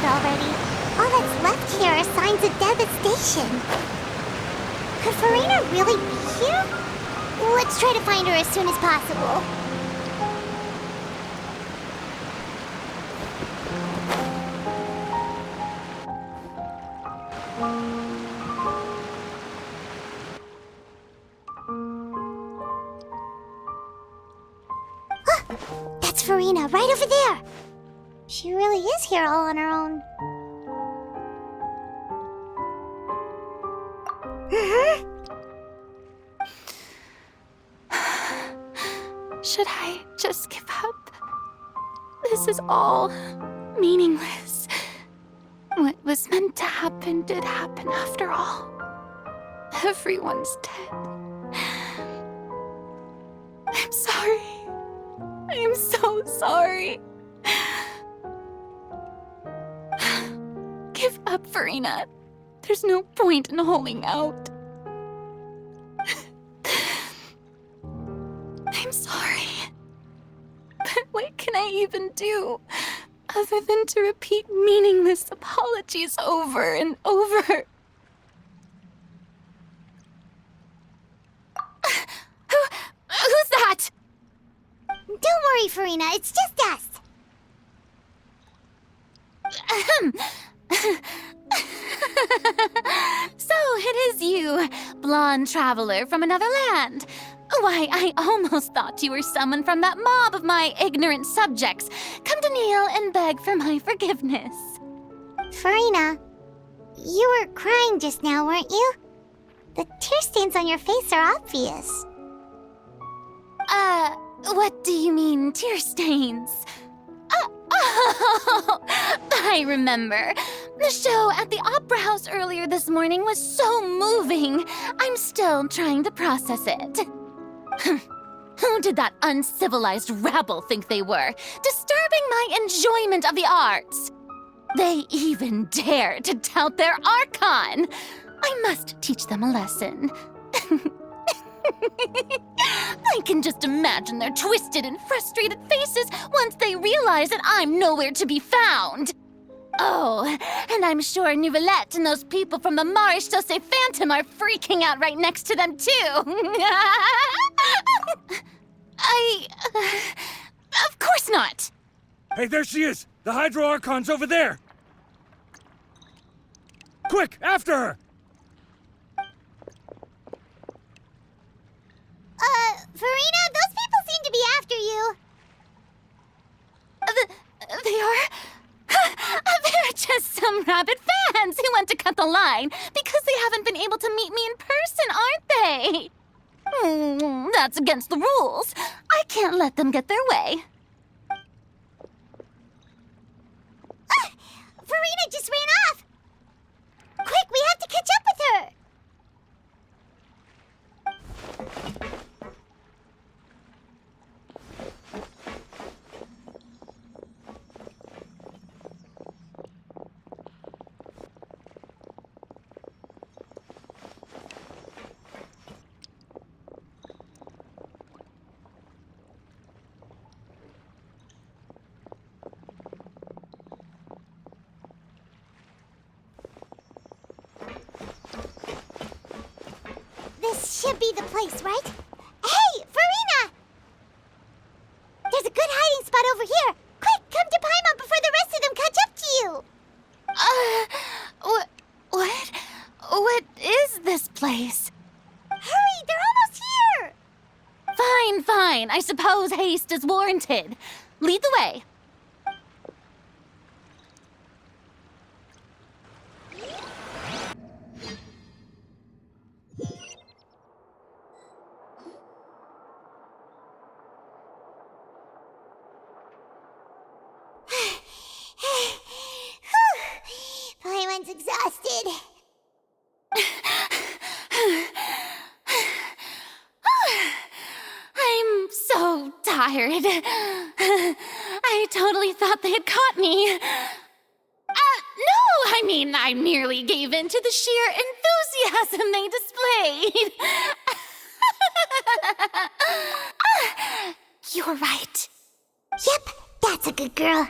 dead already. All that's left here are signs of devastation. Could Furinu really be here? Let's try to find her as soon as possible. That's Furinu, right over there. She really is here all on her own. Should I just give up? This is all meaningless. What was meant to happen did happen after all. Everyone's dead. I'm sorry. I'm so sorry. Give up, Furinu. There's no point in holding out. I'm sorry. But what can I even do other than to repeat meaningless apologies over and over? Who's that? Don't worry, Furinu, it's just us. So it is you, blonde traveler from another land. Why, I almost thought you were someone from that mob of my ignorant subjects, come to kneel and beg for my forgiveness. Furinu, you were crying just now, weren't you? The tear stains on your face are obvious. What do you mean, tear stains? Oh, I remember. The show at the Opera House earlier this morning was so moving. I'm still trying to process it. Who did that uncivilized rabble think they were, disturbing my enjoyment of the arts? They even dare to tout their archon. I must teach them a lesson. I can just imagine their twisted and frustrated faces once they realize that I'm nowhere to be found. Oh, and I'm sure Nouvellette and those people from the Marish Chaussee Phantom are freaking out right next to them, too. Of course not. Hey, there she is! The Hydro Archon's over there! Quick, after her! Furinu, those people seem to be after you. They are? They're just some rabid fans who want to cut the line because they haven't been able to meet me in person, aren't they? That's against the rules. I can't let them get their way. Furinu just ran off. Quick, we have to catch up with her. This should be the place, right? Hey, Furinu! There's a good hiding spot over here. Quick, come to Paimon before the rest of them catch up to you. What is this place? Hurry, they're almost here. Fine. I suppose haste is warranted. Lead the way. Paimon's exhausted. I'm so tired. I totally thought they had caught me. No, I merely gave in to the sheer enthusiasm they displayed. You're right. Yep, that's a good girl.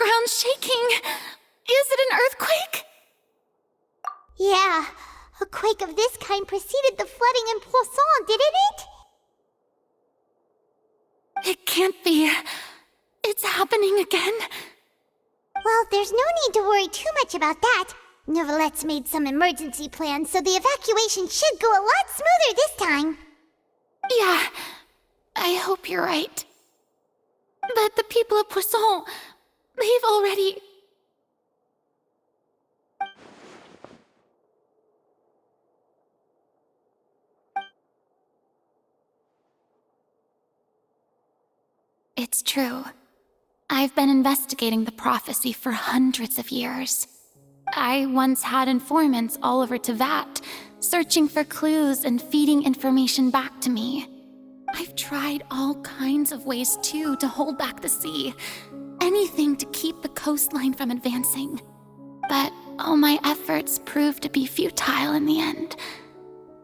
ground's shaking. Is it an earthquake? Yeah, a quake of this kind preceded the flooding in Puassone, didn't it? It can't be. It's happening again. Well, there's no need to worry too much about that. Neverlette's made some emergency plans, so the evacuation should go a lot smoother this time. Yeah, I hope you're right. But the people of Puassone, they've already... It's true. I've been investigating the prophecy for hundreds of years. I once had informants all over Teyvat, searching for clues and feeding information back to me. I've tried all kinds of ways, too, to hold back the sea. Anything to keep the coastline from advancing. But all my efforts proved to be futile in the end.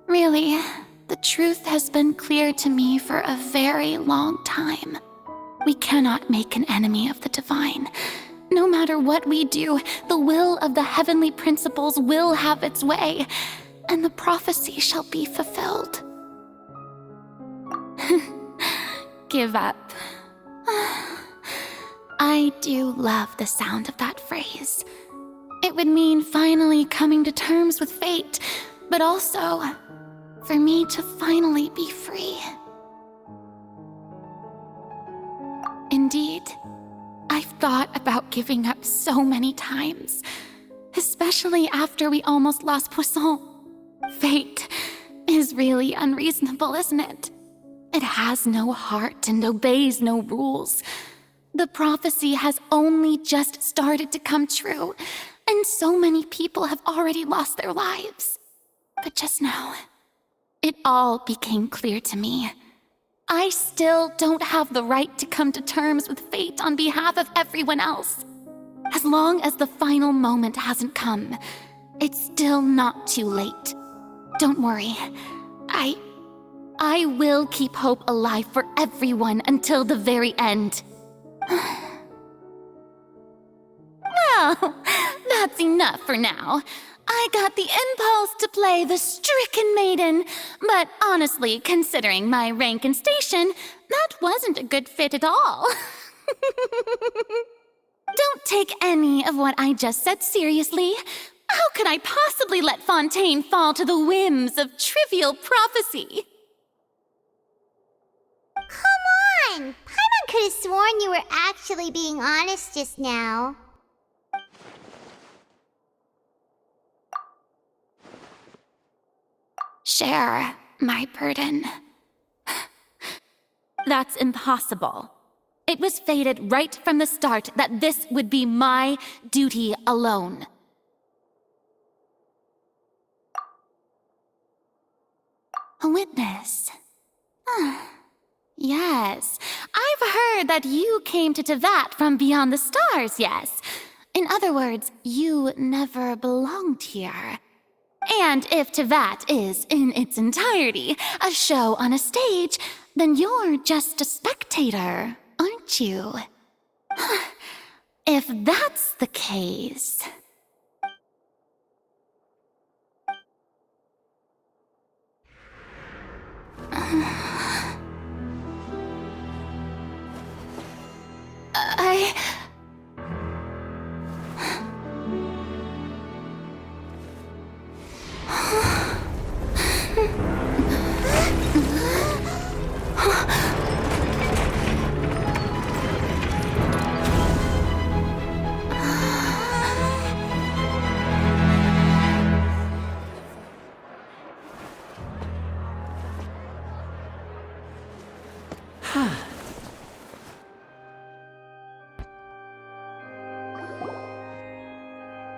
Really, the truth has been clear to me for a very long time. We cannot make an enemy of the divine. No matter what we do, the will of the heavenly principles will have its way, and the prophecy shall be fulfilled. Give up. I do love the sound of that phrase. It would mean finally coming to terms with fate, but also for me to finally be free. Indeed, I've thought about giving up so many times, especially after we almost lost Puassone. Fate is really unreasonable, isn't it? It has no heart and obeys no rules. The prophecy has only just started to come true, and so many people have already lost their lives. But just now, it all became clear to me. I still don't have the right to come to terms with fate on behalf of everyone else. As long as the final moment hasn't come, it's still not too late. Don't worry. I will keep hope alive for everyone until the very end. Well, that's enough for now. I got the impulse to play the stricken maiden, but honestly, considering my rank and station, that wasn't a good fit at all. Don't take any of what I just said seriously. How could I possibly let Fontaine fall to the whims of trivial prophecy? Come on! Paimon could have sworn you were actually being honest just now. Share my burden. That's impossible. It was fated right from the start that this would be my duty alone. A witness. Yes, I've heard that you came to Teyvat from beyond the stars, yes. In other words, you never belonged here. And if Teyvat is, in its entirety, a show on a stage, then you're just a spectator, aren't you? If that's the case...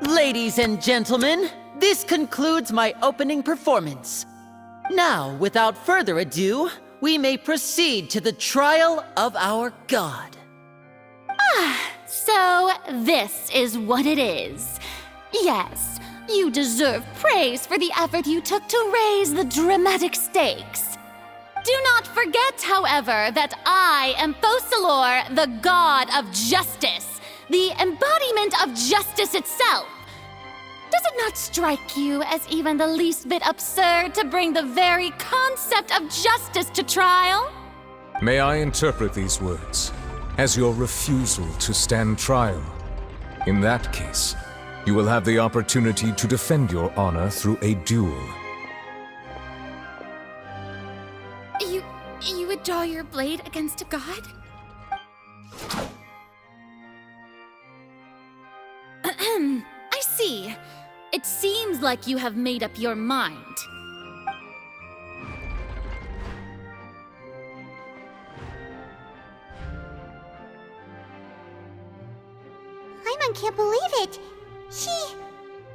Ladies and gentlemen, this concludes my opening performance. Now, without further ado, we may proceed to the trial of our god. So this is what it is. Yes, you deserve praise for the effort you took to raise the dramatic stakes. Do not forget, however, that I am Focalor, the god of justice. the embodiment of justice itself. Does it not strike you as even the least bit absurd to bring the very concept of justice to trial? May I interpret these words as your refusal to stand trial? In that case, you will have the opportunity to defend your honor through a duel. You would draw your blade against a god? I see. It seems like you have made up your mind. Paimon can't believe it. She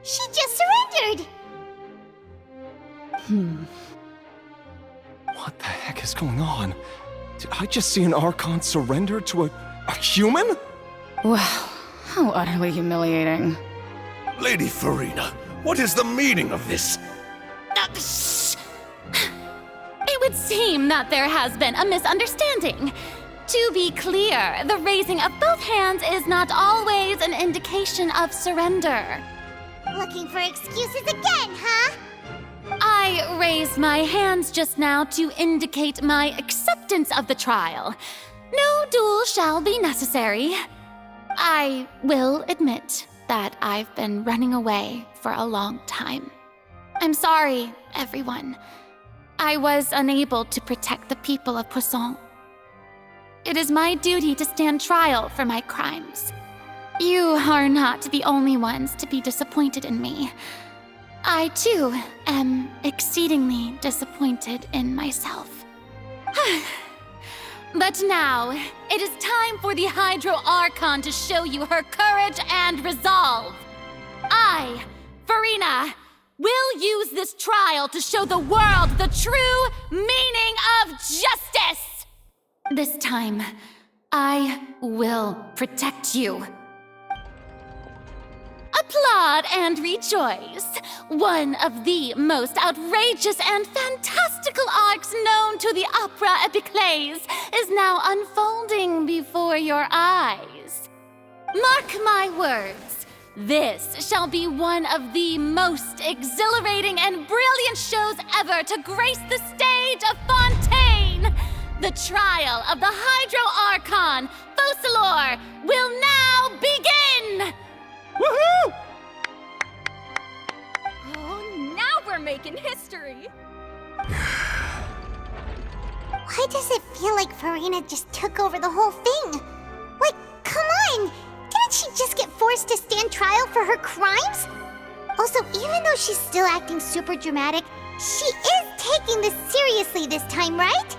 just surrendered. What the heck is going on? Did I just see an Archon surrender to a human? Wow, how utterly humiliating. Lady Furina, what is the meaning of this? Shh! It would seem that there has been a misunderstanding. To be clear, the raising of both hands is not always an indication of surrender. Looking for excuses again, huh? I raised my hands just now to indicate my acceptance of the trial. No duel shall be necessary. I will admit that I've been running away for a long time. I'm sorry, everyone. I was unable to protect the people of Pуассоне. It is my duty to stand trial for my crimes. You are not the only ones to be disappointed in me. I, too, am exceedingly disappointed in myself. But now, it is time for the Hydro Archon to show you her courage and resolve. I, Furina, will use this trial to show the world the true meaning of justice! This time, I will protect you. Applaud and rejoice! One of the most outrageous and fantastical arcs known to the opera epiclese is now unfolding before your eyes. Mark my words, this shall be one of the most exhilarating and brilliant shows ever to grace the stage of Fontaine! The trial of the Hydro Archon, Focalor, will now begin! Woohoo! Oh, now we're making history! Why does it feel like Furina just took over the whole thing? Like, come on! Didn't she just get forced to stand trial for her crimes? Also, even though she's still acting super dramatic, she is taking this seriously this time, right?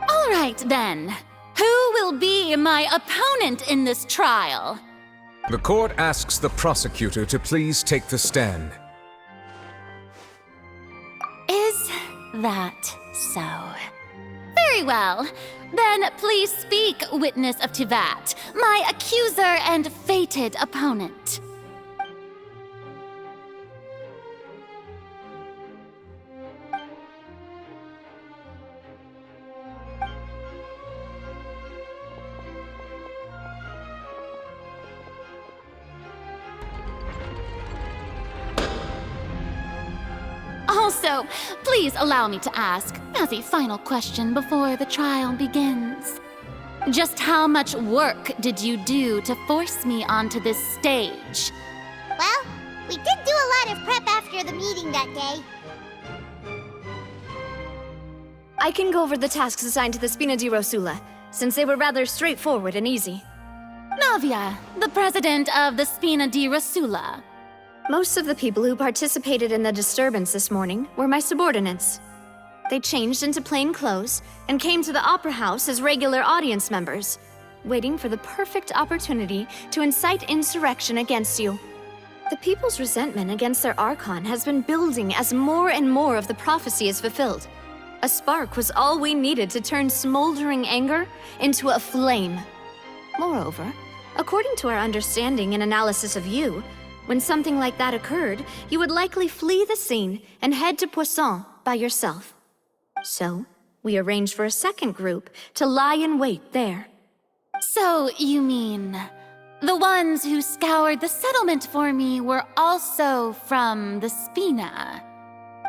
All right, then. Who will be my opponent in this trial? The court asks the prosecutor to please take the stand. Is that so? Very well. Then please speak, witness of Tivat, my accuser and fated opponent. Also, please allow me to ask, as a final question before the trial begins. Just how much work did you do to force me onto this stage? Well, we did do a lot of prep after the meeting that day. I can go over the tasks assigned to the Spina di Rosula, since they were rather straightforward and easy. Navia, the president of the Spina di Rosula. Most of the people who participated in the disturbance this morning were my subordinates. They changed into plain clothes and came to the Opera House as regular audience members, waiting for the perfect opportunity to incite insurrection against you. The people's resentment against their Archon has been building as more and more of the prophecy is fulfilled. A spark was all we needed to turn smoldering anger into a flame. Moreover, according to our understanding and analysis of you, when something like that occurred, you would likely flee the scene and head to Pуассоне by yourself. So, we arranged for a second group to lie in wait there. So, you mean The ones who scoured the settlement for me were also from the Spina.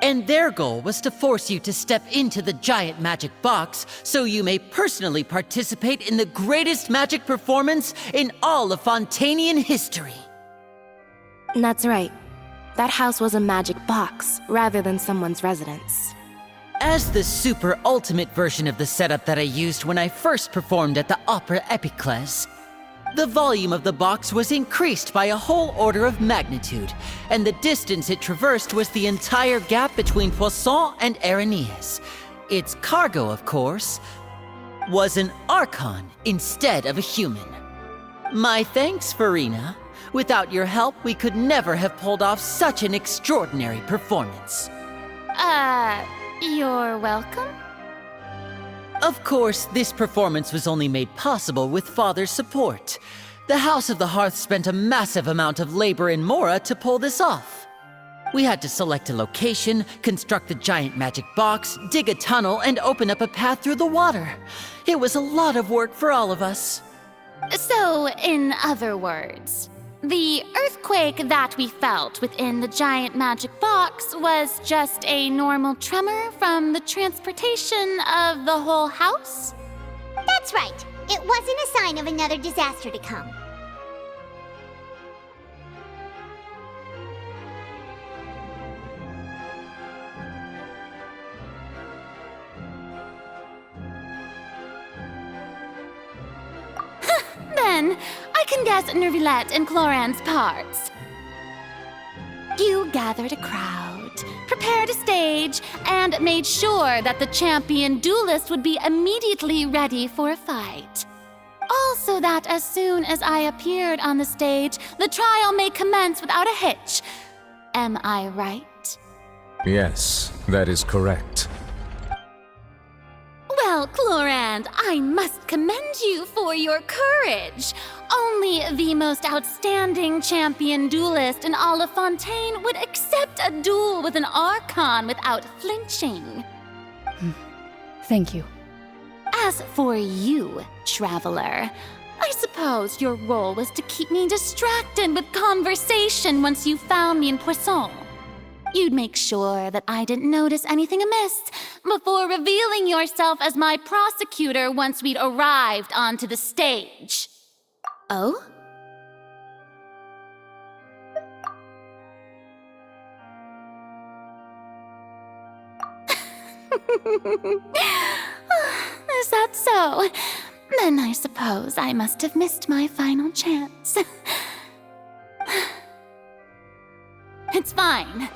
And their goal was to force you to step into the giant magic box so you may personally participate in the greatest magic performance in all of Fontanian history. That's right. That house was a magic box, rather than someone's residence. As the super ultimate version of the setup that I used when I first performed at the Opera Epiclese, the volume of the box was increased by a whole order of magnitude, and the distance it traversed was the entire gap between Pуассоне and Aranias. Its cargo, of course, was an Archon instead of a human. My thanks, Furina. Without your help, we could never have pulled off such an extraordinary performance. You're welcome? Of course, this performance was only made possible with Father's support. The House of the Hearth spent a massive amount of labor in Mora to pull this off. We had to select a location, construct the giant magic box, dig a tunnel, and open up a path through the water. It was a lot of work for all of us. So, in other words, the earthquake that we felt within the giant magic box was just a normal tremor from the transportation of the whole house? That's right. It wasn't a sign of another disaster to come. Then, I can guess Nervillette and Cloran's parts. You gathered a crowd, prepared a stage, and made sure that the champion duelist would be immediately ready for a fight. Also that as soon as I appeared on the stage, the trial may commence without a hitch. Am I right? Yes, that is correct. Well, Clorand, I must commend you for your courage. Only the most outstanding champion duelist in all of Fontaine would accept a duel with an Archon without flinching. Thank you. As for you, Traveler, I suppose your role was to keep me distracted with conversation once you found me in Pуассоне. You'd make sure that I didn't notice anything amiss before revealing yourself as my prosecutor once we'd arrived onto the stage. Oh? Is that so? Then I suppose I must have missed my final chance. It's fine.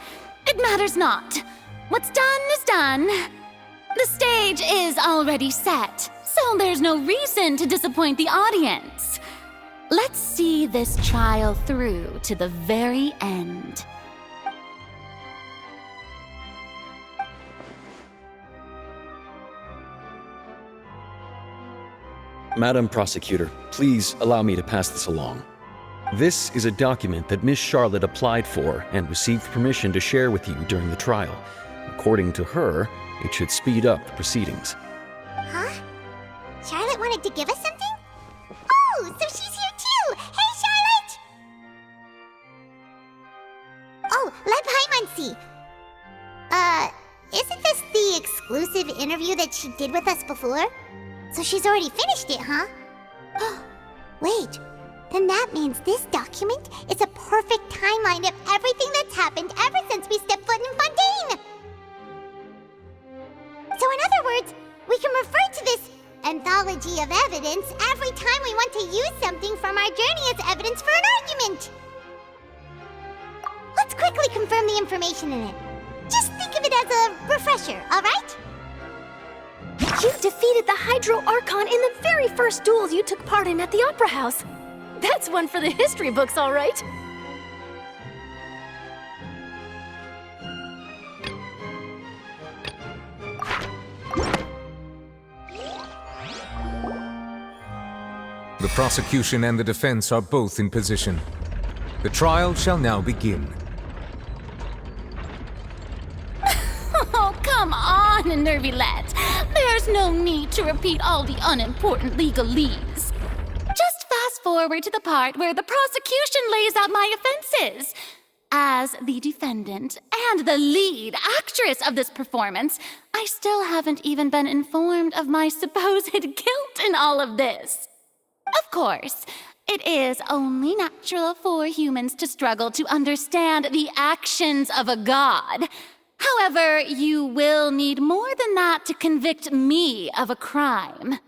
It matters not. What's done is done. The stage is already set, so there's no reason to disappoint the audience. Let's see this trial through to the very end. Madam Prosecutor, please allow me to pass this along. This is a document that Miss Charlotte applied for and received permission to share with you during the trial. According to her, it should speed up the proceedings. Huh? Charlotte wanted to give us something? Oh, so she's here too! Hey, Charlotte! Oh, let Paimon see. Isn't this the exclusive interview that she did with us before? So she's already finished it, huh? Wait, then that means this document is a perfect timeline of everything that's happened ever since we stepped foot in Fontaine! So in other words, we can refer to this anthology of evidence every time we want to use something from our journey as evidence for an argument! Let's quickly confirm the information in it. Just think of it as a refresher, alright? You defeated the Hydro Archon in the very first duels you took part in at the Opera House. That's one for the history books, all right. The prosecution and the defense are both in position. The trial shall now begin. Oh, come on, Nervillette. There's no need to repeat all the unimportant legalese. Just fast fast forward to the part where the prosecution lays out my offenses. As the defendant and the lead actress of this performance, I still haven't even been informed of my supposed guilt in all of this. Of course, it is only natural for humans to struggle to understand the actions of a god. However, you will need more than that to convict me of a crime.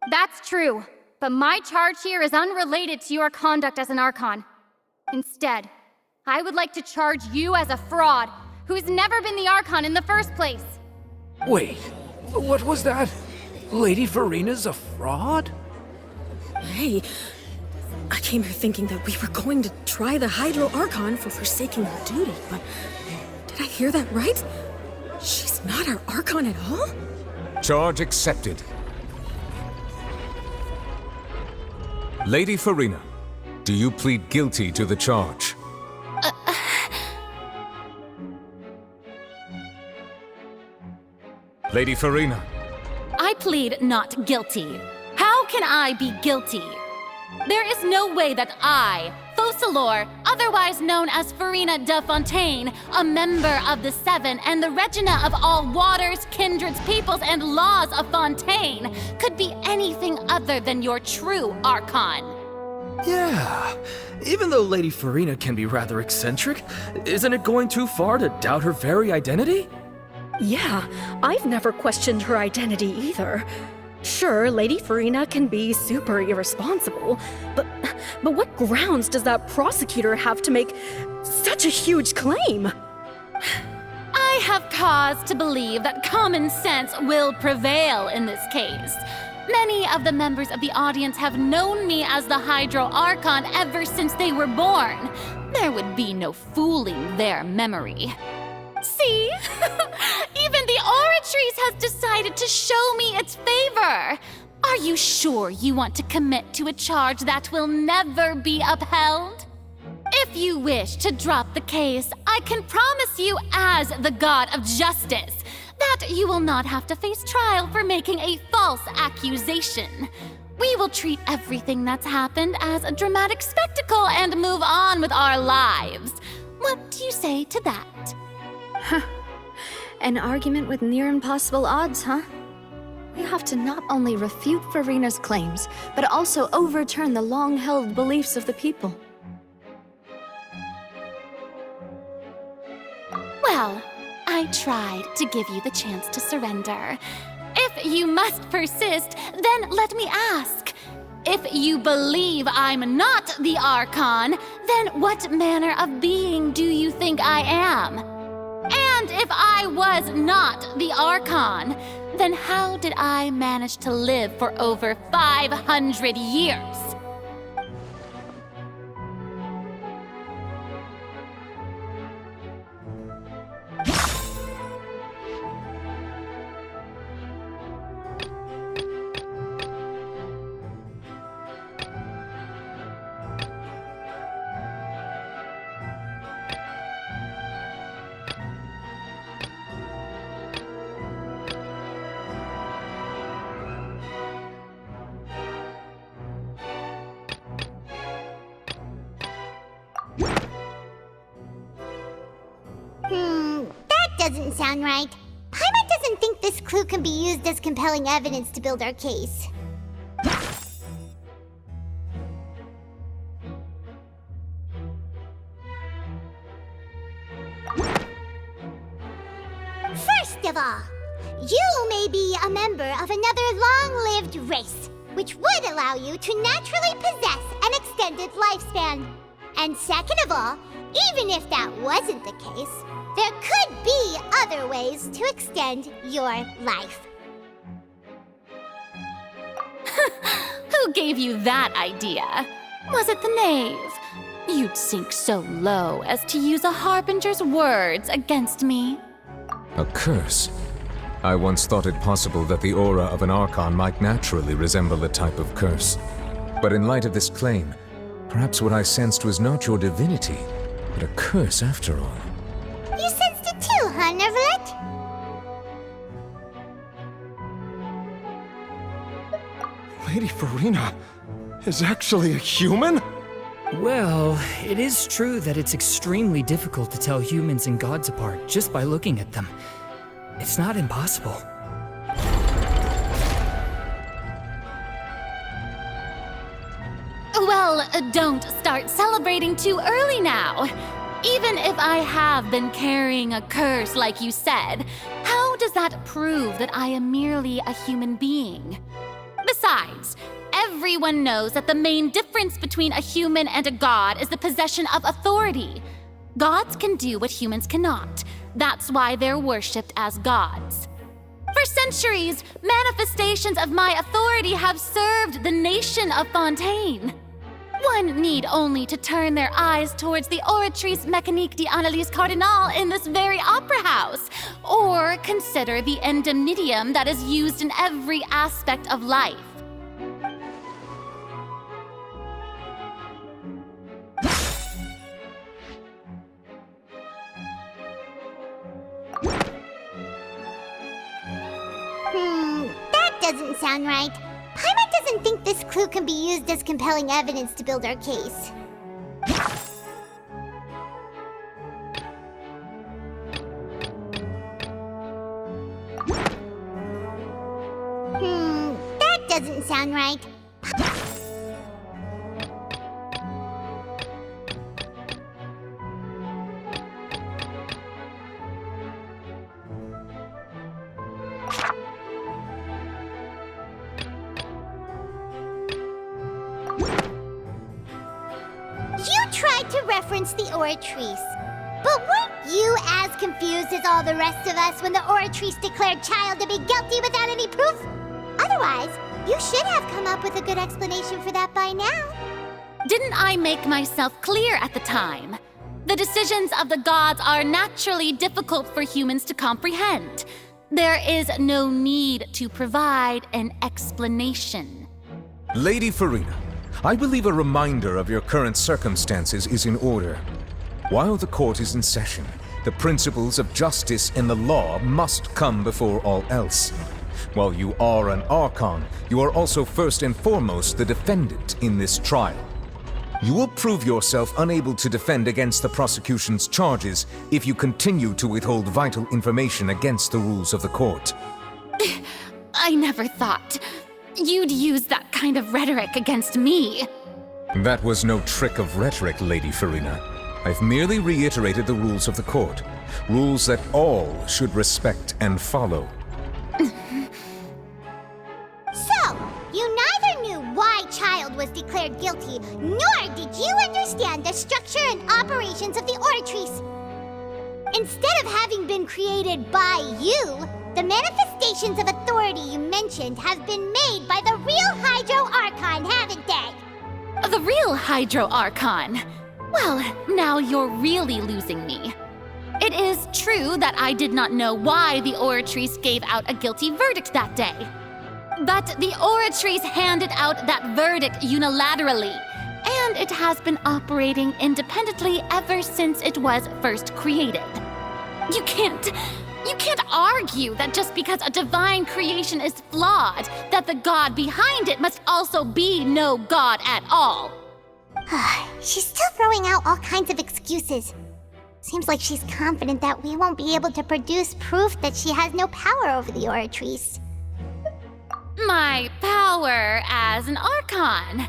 That's true, but my charge here is unrelated to your conduct as an Archon. Instead, I would like to charge you as a fraud who's never been the Archon in the first place. Wait, what was that? Lady Furina's a fraud? Hey, I came here thinking that we were going to try the Hydro Archon for forsaking her duty, but did I hear that right? She's not our Archon at all? Charge accepted. Lady Furina, do you plead guilty to the charge? Lady Furina. I plead not guilty. How can I be guilty? There is no way that I, Focalor, otherwise known as Furina de Fontaine, a member of the Seven and the Regina of all waters, kindreds, peoples, and laws of Fontaine, could be anything other than your true Archon. Yeah, even though Lady Furina can be rather eccentric, isn't it going too far to doubt her very identity? Yeah, I've never questioned her identity either. Sure, Lady Furina can be super irresponsible, but what grounds does that prosecutor have to make such a huge claim? I have cause to believe that common sense will prevail in this case. Many of the members of the audience have known me as the Hydro Archon ever since they were born. There would be no fooling their memory. See? Even the Oratrice has decided to show me its favor. Are you sure you want to commit to a charge that will never be upheld? If you wish to drop the case, I can promise you as the God of Justice that you will not have to face trial for making a false accusation. We will treat everything that's happened as a dramatic spectacle and move on with our lives. What do you say to that? Huh. An argument with near impossible odds, huh? We have to not only refute Furina's claims, but also overturn the long-held beliefs of the people. Well, I tried to give you the chance to surrender. If you must persist, then let me ask. If you believe I'm not the Archon, then what manner of being do you think I am? And if I was not the Archon, then how did I manage to live for over 500 years? That doesn't sound right. Paimon doesn't think this clue can be used as compelling evidence to build our case. First of all, you may be a member of another long-lived race, which would allow you to naturally possess an extended lifespan. And second of all, even if that wasn't the case, there could be other ways to extend your life. Who gave you that idea? Was it the knave? You'd sink so low as to use a harbinger's words against me. A curse? I once thought it possible that the aura of an Archon might naturally resemble a type of curse. But in light of this claim, perhaps what I sensed was not your divinity, but a curse after all. You sensed it too, huh, Nervalet? Lady Furina, is actually a human? Well, it is true that it's extremely difficult to tell humans and gods apart just by looking at them. It's not impossible. Well, don't start celebrating too early now. Even if I have been carrying a curse like you said, how does that prove that I am merely a human being? Besides, everyone knows that the main difference between a human and a god is the possession of authority. Gods can do what humans cannot. That's why they're worshipped as gods. For centuries, manifestations of my authority have served the nation of Fontaine. One need only to turn their eyes towards the Oratrice Mécanique d'Analyse Cardinal in this very opera house, or consider the indemnitium that is used in every aspect of life. That doesn't sound right. Paimon doesn't think this clue can be used as compelling evidence to build our case. That doesn't sound right. The Oratrice. But weren't you as confused as all the rest of us when the Oratrice declared Child to be guilty without any proof? Otherwise, you should have come up with a good explanation for that by now. Didn't I make myself clear at the time? The decisions of the gods are naturally difficult for humans to comprehend. There is no need to provide an explanation. Lady Furina, I believe a reminder of your current circumstances is in order. While the court is in session, the principles of justice and the law must come before all else. While you are an Archon, you are also first and foremost the defendant in this trial. You will prove yourself unable to defend against the prosecution's charges if you continue to withhold vital information against the rules of the court. I never thought you'd use that kind of rhetoric against me. That was no trick of rhetoric, Lady Furina. I've merely reiterated the rules of the court. Rules that all should respect and follow. So, you neither knew why Child was declared guilty, nor did you understand the structure and operations of the Oratrice. Instead of having been created by you, the manifestations of authority you mentioned have been made by the real Hydro Archon, haven't they? The real Hydro Archon? Well, now you're really losing me. It is true that I did not know why the Oratrice gave out a guilty verdict that day. But the Oratrice handed out that verdict unilaterally, and it has been operating independently ever since it was first created. You can't argue that just because a divine creation is flawed, that the god behind it must also be no god at all. She's still throwing out all kinds of excuses. Seems like she's confident that we won't be able to produce proof that she has no power over the Oratrice. My power as an Archon.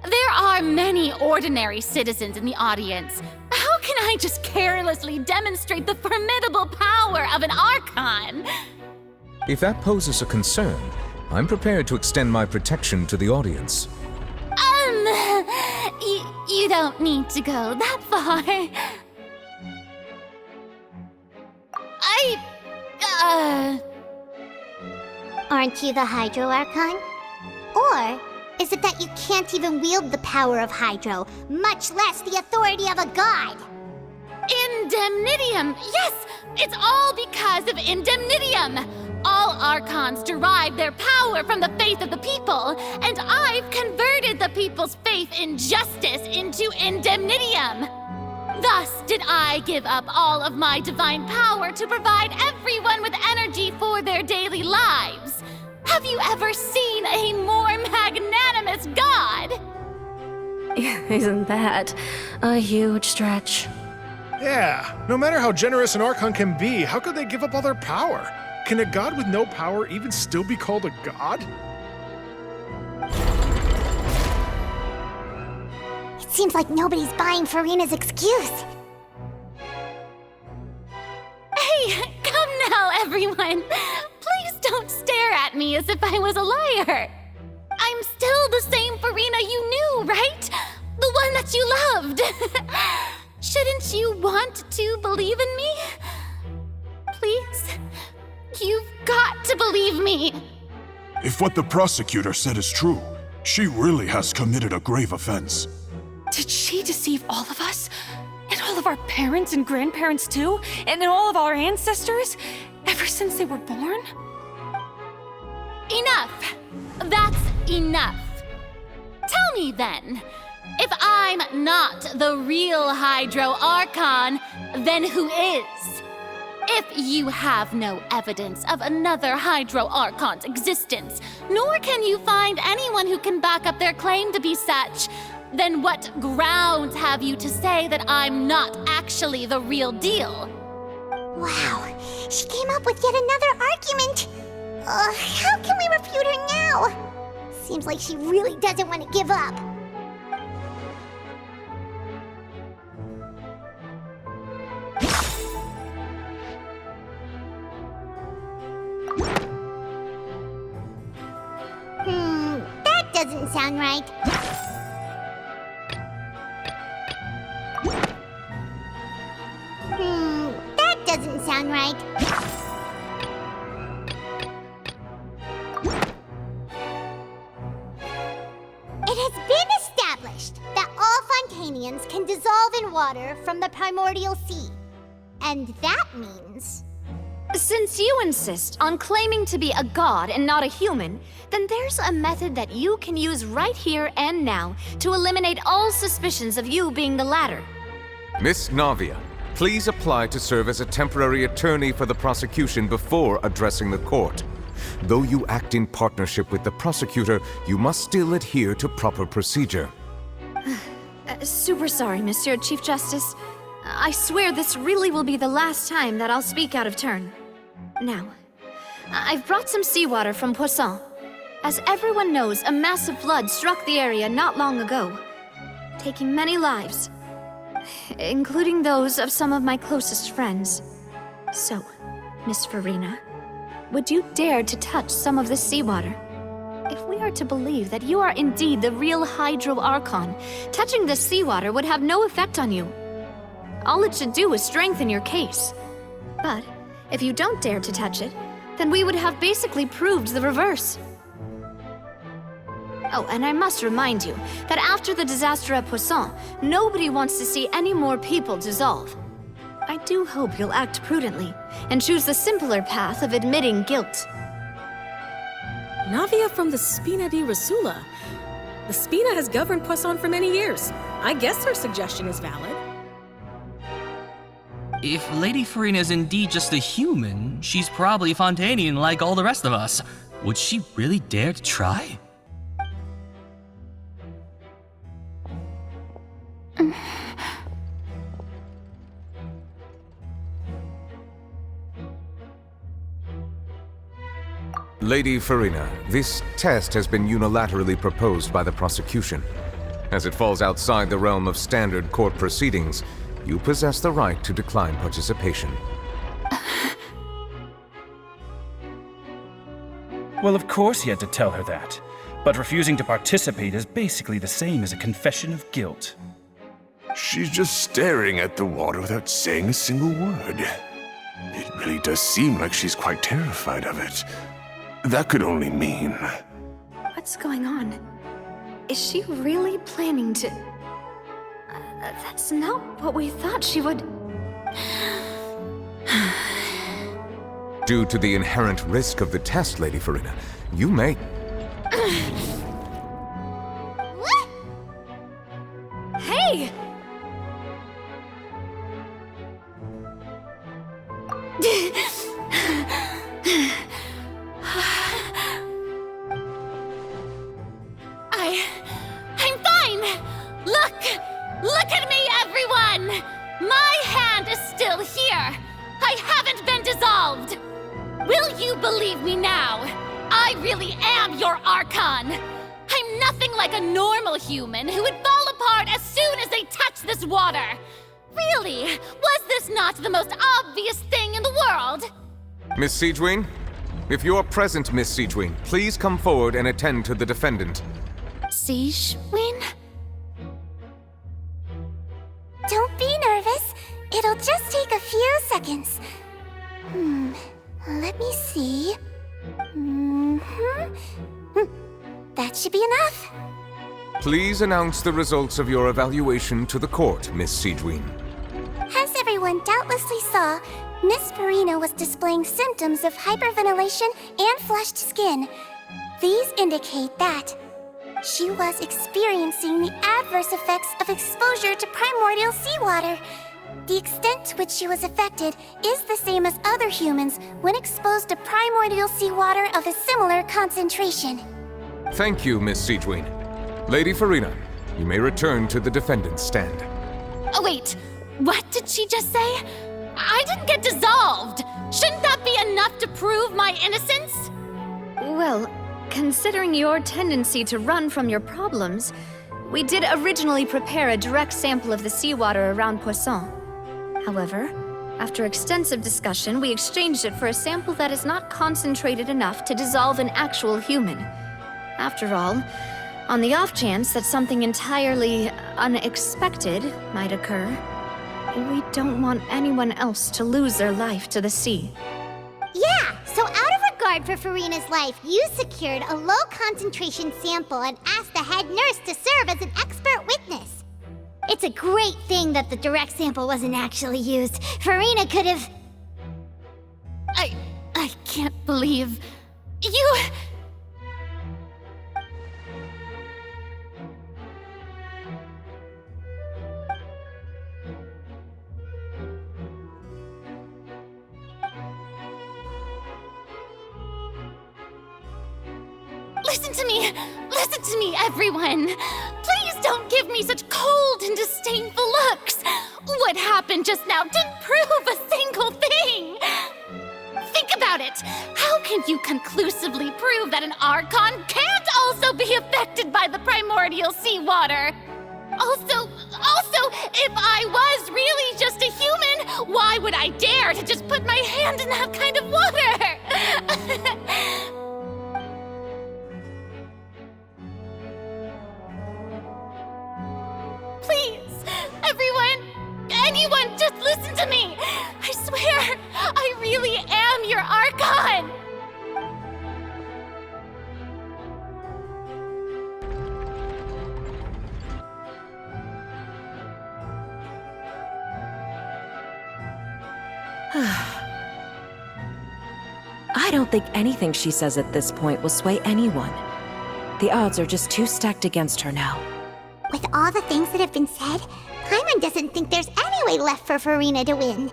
There are many ordinary citizens in the audience. How can I just carelessly demonstrate the formidable power of an Archon? If that poses a concern, I'm prepared to extend my protection to the audience. You don't need to go that far. Aren't you the Hydro Archon? Or is it that you can't even wield the power of Hydro, much less the authority of a god? Indemnitium! Yes! It's all because of Indemnitium! All Archons derive their power from the faith of the people, and I've converted the people's faith in justice into Indemnitium! Thus did I give up all of my divine power to provide everyone with energy for their daily lives. Have you ever seen a more magnanimous god? Isn't that a huge stretch? Yeah, no matter how generous an Archon can be, how could they give up all their power? Can a god with no power even still be called a god? It seems like nobody's buying Furina's excuse. Hey, come now, everyone! Please don't stare at me as if I was a liar! I'm still the same Furina you knew, right? The one that you loved! Shouldn't you want to believe in me? Please? You've got to believe me! If what the prosecutor said is true, she really has committed a grave offense. Did she deceive all of us? And all of our parents and grandparents too? And all of our ancestors? Ever since they were born? Enough! That's enough! Tell me then, if I'm not the real Hydro Archon, then who is? If you have no evidence of another Hydro Archon's existence, nor can you find anyone who can back up their claim to be such, then what grounds have you to say that I'm not actually the real deal? Wow, she came up with yet another argument. How can we refute her now? Seems like she really doesn't want to give up. That doesn't sound right. That doesn't sound right. It has been established that all Fontanians can dissolve in water from the primordial sea. And that means... Since you insist on claiming to be a god and not a human, then there's a method that you can use right here and now to eliminate all suspicions of you being the latter. Miss Navia, please apply to serve as a temporary attorney for the prosecution before addressing the court. Though you act in partnership with the prosecutor, you must still adhere to proper procedure. Super sorry, Monsieur Chief Justice. I swear this really will be the last time that I'll speak out of turn. Now, I've brought some seawater from Pуассоне. As everyone knows, a massive flood struck the area not long ago, taking many lives, including those of some of my closest friends. So, Miss Furina, would you dare to touch some of this seawater? If we are to believe that you are indeed the real Hydro Archon, touching this seawater would have no effect on you. All it should do is strengthen your case. But if you don't dare to touch it, then we would have basically proved the reverse. Oh, and I must remind you that after the disaster at Pуассоне, nobody wants to see any more people dissolve. I do hope you'll act prudently and choose the simpler path of admitting guilt. Navia from the Spina di Rasula. The Spina has governed Pуассоне for many years. I guess her suggestion is valid. If Lady Furina is indeed just a human, she's probably Fontanian like all the rest of us. Would she really dare to try? Lady Furina, this test has been unilaterally proposed by the prosecution. As it falls outside the realm of standard court proceedings, you possess the right to decline participation. Well, of course he had to tell her that. But refusing to participate is basically the same as a confession of guilt. She's just staring at the water without saying a single word. It really does seem like she's quite terrified of it. That could only mean... What's going on? Is she really planning to... that's not what we thought she would... Due to the inherent risk of the test, Lady Furina, you may... What? Hey! I'm fine! Look! Look at me, everyone! My hand is still here! I haven't been dissolved! Will you believe me now? I really am your Archon! I'm nothing like a normal human who would fall apart as soon as they touch this water! Really, was this not the most obvious thing in the world? Miss Siegewien? If you are present, Miss Siegewien, please come forward and attend to the defendant. Siegewien? Don't be nervous. It'll just take a few seconds. Let me see. That should be enough. Please announce the results of your evaluation to the court, Miss Siegewien. As everyone doubtlessly saw, Miss Furinu was displaying symptoms of hyperventilation and flushed skin. These indicate that she was experiencing the adverse effects of exposure to primordial seawater. The extent to which she was affected is the same as other humans when exposed to primordial seawater of a similar concentration. Thank you, Miss Siegewien. Lady Furinu, you may return to the defendant's stand. Oh wait, what did she just say? I didn't get dissolved! Shouldn't that be enough to prove my innocence? Well, considering your tendency to run from your problems, we did originally prepare a direct sample of the seawater around Pуассоне. However, after extensive discussion, we exchanged it for a sample that is not concentrated enough to dissolve an actual human. After all, on the off chance that something entirely unexpected might occur, we don't want anyone else to lose their life to the sea. Yeah, so out of regard for Furina's life, you secured a low-concentration sample and asked the head nurse to serve as an expert witness. It's a great thing that the direct sample wasn't actually used. Furina could have... I can't believe... You... Listen to me, everyone! Please don't give me such cold and disdainful looks! What happened just now didn't prove a single thing! Think about it! How can you conclusively prove that an Archon can't also be affected by the primordial seawater? Also, if I was really just a human, why would I dare to just put my hand in that kind of water? Please, everyone, anyone, just listen to me! I swear, I really am your Archon! I don't think anything she says at this point will sway anyone. The odds are just too stacked against her now. With all the things that have been said, Paimon doesn't think there's any way left for Furina to win.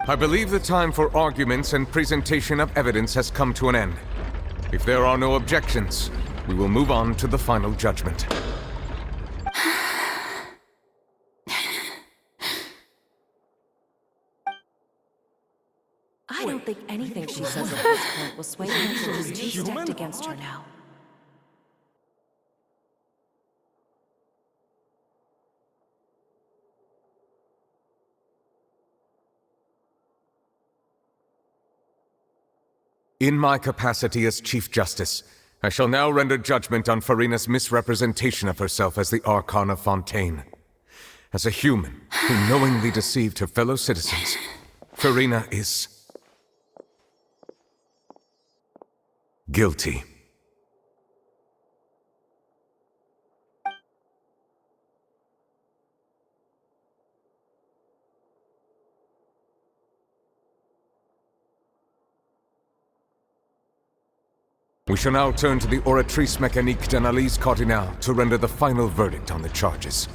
I believe the time for arguments and presentation of evidence has come to an end. If there are no objections, we will move on to the final judgment. I don't think anything she says at this point will sway anyone. She's too stacked against her now. In my capacity as Chief Justice, I shall now render judgment on Furina's misrepresentation of herself as the Archon of Fontaine. As a human who knowingly deceived her fellow citizens, Furina is... guilty. We shall now turn to the Oratrice Mécanique d'Analyse Cardinale to render the final verdict on the charges.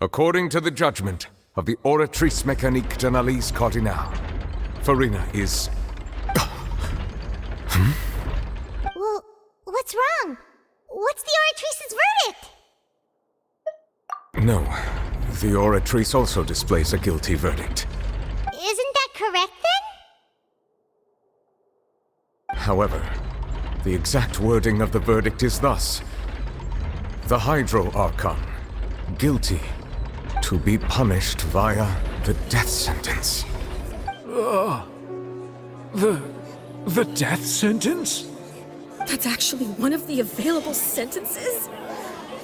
According to the judgment of the Oratrice Mécanique d'Analyse Cardinale, Furina is... Well, what's wrong? What's the Oratrice's verdict? No, the Oratrice also displays a guilty verdict. Isn't that correct then? However, the exact wording of the verdict is thus. The Hydro Archon, guilty, to be punished via the death sentence. The death sentence? That's actually one of the available sentences?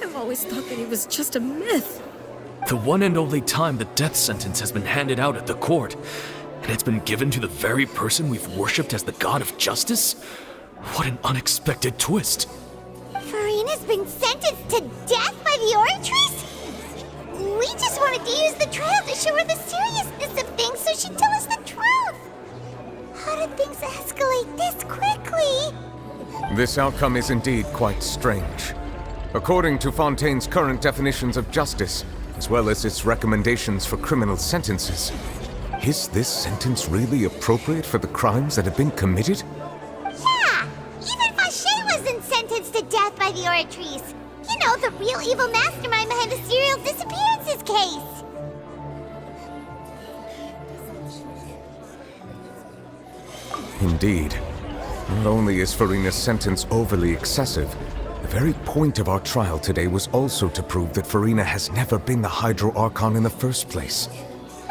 I've always thought that it was just a myth. The one and only time the death sentence has been handed out at the court, and it's been given to the very person we've worshipped as the god of justice? What an unexpected twist. Furina's been sentenced to death by the Oratrice? We just wanted to use the trial to show her the seriousness of things so she'd tell us the truth. How did things escalate this quickly? This outcome is indeed quite strange. According to Fontaine's current definitions of justice, as well as its recommendations for criminal sentences, is this sentence really appropriate for the crimes that have been committed? Yeah! Even Fauché wasn't sentenced to death by the Oratrice. You know, the real evil mastermind behind the serial disappearances case. Indeed. Not only is Furina's sentence overly excessive, the very point of our trial today was also to prove that Furina has never been the Hydro Archon in the first place.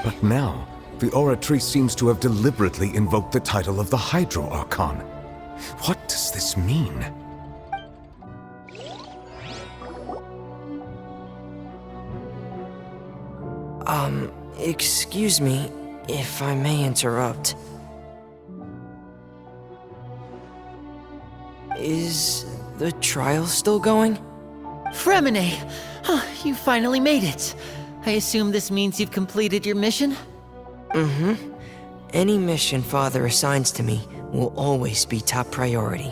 But now, the Oratrice seems to have deliberately invoked the title of the Hydro Archon. What does this mean? Excuse me, if I may interrupt. Is the trial still going? Fremine! You finally made it. I assume this means you've completed your mission? Mm-hmm. Any mission Father assigns to me will always be top priority.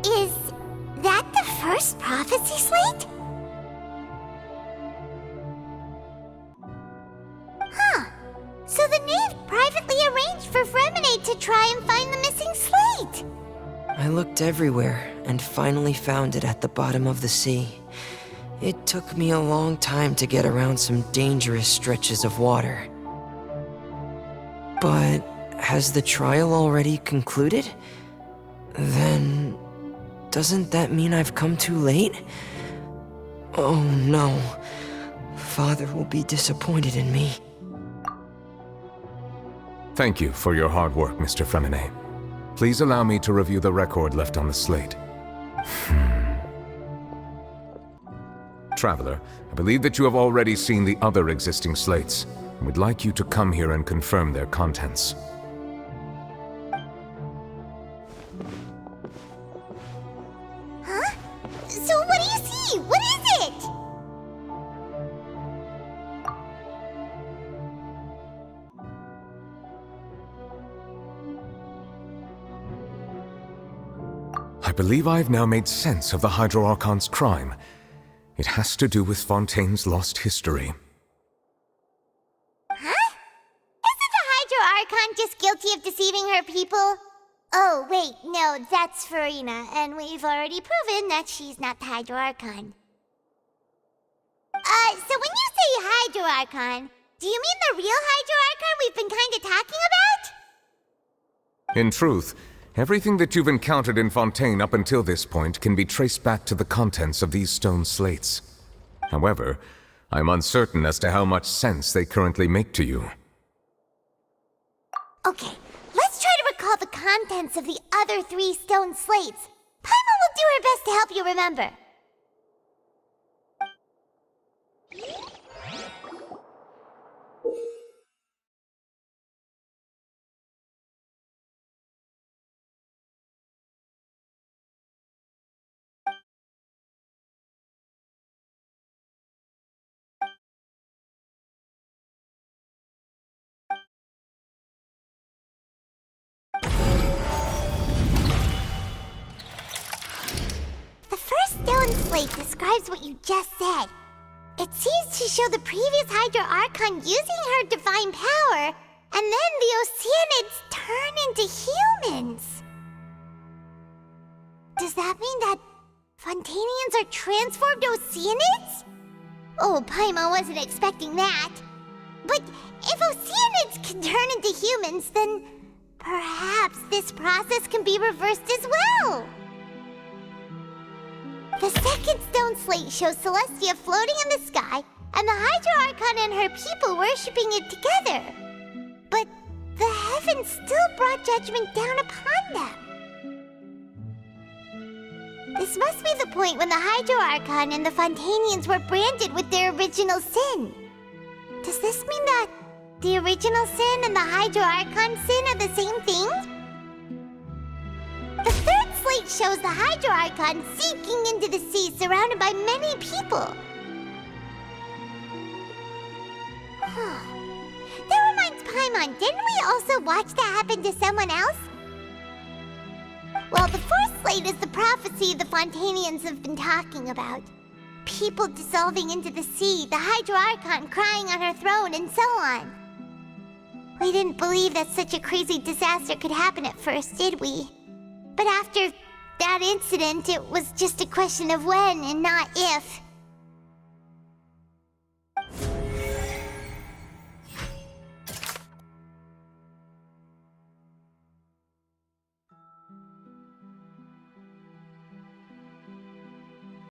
Is that the first prophecy slate? Huh. So the knave privately arranged for Fremine to try and find the missing slate. I looked everywhere and finally found it at the bottom of the sea. It took me a long time to get around some dangerous stretches of water. But has the trial already concluded? Then doesn't that mean I've come too late? Oh no. Father will be disappointed in me. Thank you for your hard work, Mr. Fremine. Please allow me to review the record left on the slate. Traveler, I believe that you have already seen the other existing slates, and would like you to come here and confirm their contents. Huh? So what do you see? What is it? I believe I've now made sense of the Hydro Archon's crime. It has to do with Fontaine's lost history. Huh? Isn't the Hydro Archon just guilty of deceiving her people? Oh, wait, no, that's Furina, and we've already proven that she's not the Hydro Archon. So when you say Hydro Archon, do you mean the real Hydro Archon we've been kinda talking about? In truth, everything that you've encountered in Fontaine up until this point can be traced back to the contents of these stone slates. However, I'm uncertain as to how much sense they currently make to you. Okay, let's try to recall the contents of the other 3 stone slates. Paimon will do her best to help you remember. stone slate describes what you just said. It seems to show the previous Hydro Archon using her divine power, and then the Oceanids turn into humans. Does that mean that Fontanians are transformed Oceanids? Oh, Paimon wasn't expecting that. But if Oceanids can turn into humans, then perhaps this process can be reversed as well. The second stone slate shows Celestia floating in the sky, and the Hydro Archon and her people worshipping it together. But the heavens still brought judgment down upon them. This must be the point when the Hydro Archon and the Fontanians were branded with their original sin. Does this mean that the original sin and the Hydro Archon sin are the same thing? The third slate shows the Hydro Archon sinking into the sea surrounded by many people. That reminds Paimon, didn't we also watch that happen to someone else? Well, the fourth slate is the prophecy the Fontanians have been talking about. People dissolving into the sea, the Hydro Archon crying on her throne, and so on. We didn't believe that such a crazy disaster could happen at first, did we? But after that incident, it was just a question of when and not if.